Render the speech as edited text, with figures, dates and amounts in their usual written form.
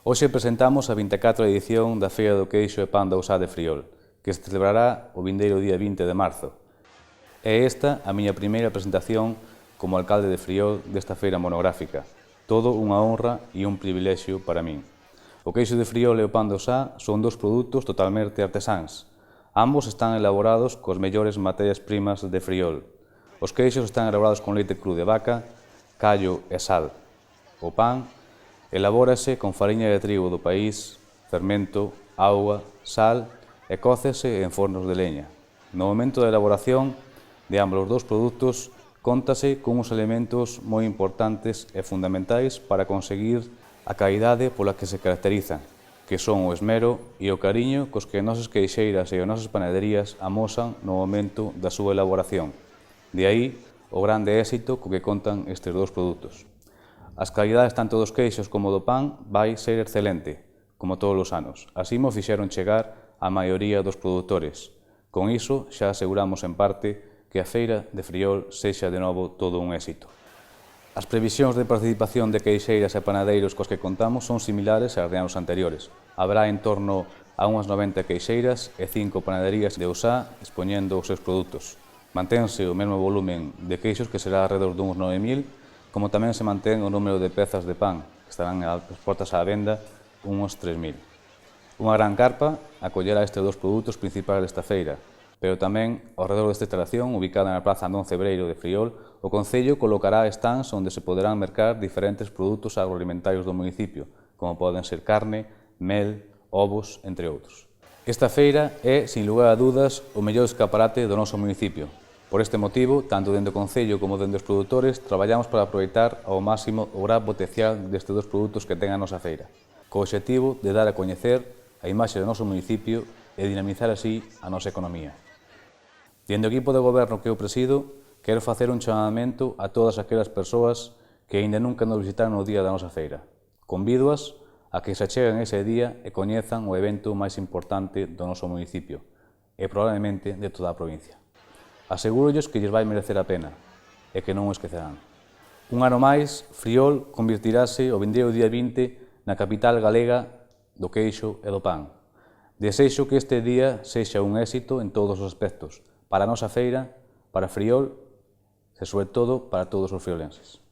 Hoxe presentamos a 24ª edición da Feira do Queixo e Pan da Ousá de Friol, que se celebrará o vindeiro día 20 de marzo. É esta a miña primeira presentación como alcalde de Friol desta feira monográfica. Todo unha honra e un privilexio para min. O queixo de Friol e o pan de Ousá son dos produtos totalmente artesáns. Ambos están elaborados coas mellores materias primas de Friol. Os queixos están elaborados con leite cru de vaca, callo e sal. O pan elabórase con fariña de trigo do país, fermento, auga, sal e cócese en fornos de leña. No momento da elaboración de ambos os dous produtos, cóntase con uns elementos moi importantes e fundamentais para conseguir a calidade pola que se caracterizan, que son o esmero e o cariño cos que as nosas queixeiras e as nosas panaderías amosan no momento da súa elaboración. De aí o grande éxito co que contan estes dous produtos. As calidades tanto dos queixos como do pan vai ser excelente, como todos os anos. Así mo fixeron chegar a maioría dos produtores. Con iso xa aseguramos en parte que a feira de Friol sexa de novo todo un éxito. As previsións de participación de queixeiras e panadeiros cos que contamos son similares ás de anos anteriores. Haberá en torno a unhas 90 queixeiras e 5 panaderías de Ousá expoñendo os seus produtos. Mantense o mesmo volumen de queixos, que será alrededor duns 9.000, como tamén se mantén o número de pezas de pan, que estarán as portas á venda uns 3.000. Unha gran carpa acollerá estes dous produtos principais desta feira, pero tamén, ao redor desta instalación, ubicada na Praza Andón Cebreiro de Friol, o Concello colocará stands onde se poderán mercar diferentes produtos agroalimentarios do municipio, como poden ser carne, mel, ovos, entre outros. Esta feira é, sin lugar a dudas, o mellor escaparate do noso municipio. Por este motivo, tanto dende o Concello como dende os produtores, traballamos para aproveitar ao máximo o gran potencial destes dos produtos que ten a nosa feira, co obxectivo de dar a coñecer a imaxe do noso municipio e dinamizar así a nosa economía. Dende o equipo de goberno que eu presido, quero facer un chamamento a todas aquelas persoas que aínda nunca nos visitaron no día da nosa feira. Convídoas a que se acheguen ese día e coñezan o evento máis importante do noso municipio e probablemente de toda a provincia. Asegúrolles que lles vai merecer a pena e que non o esquecerán. Un ano máis, Friol convirtirase o vindeiro día 20 na capital galega do queixo e do pan. Desexo que este día sexa un éxito en todos os aspectos, para a nosa feira, para Friol e, sobre todo, para todos os friolenses.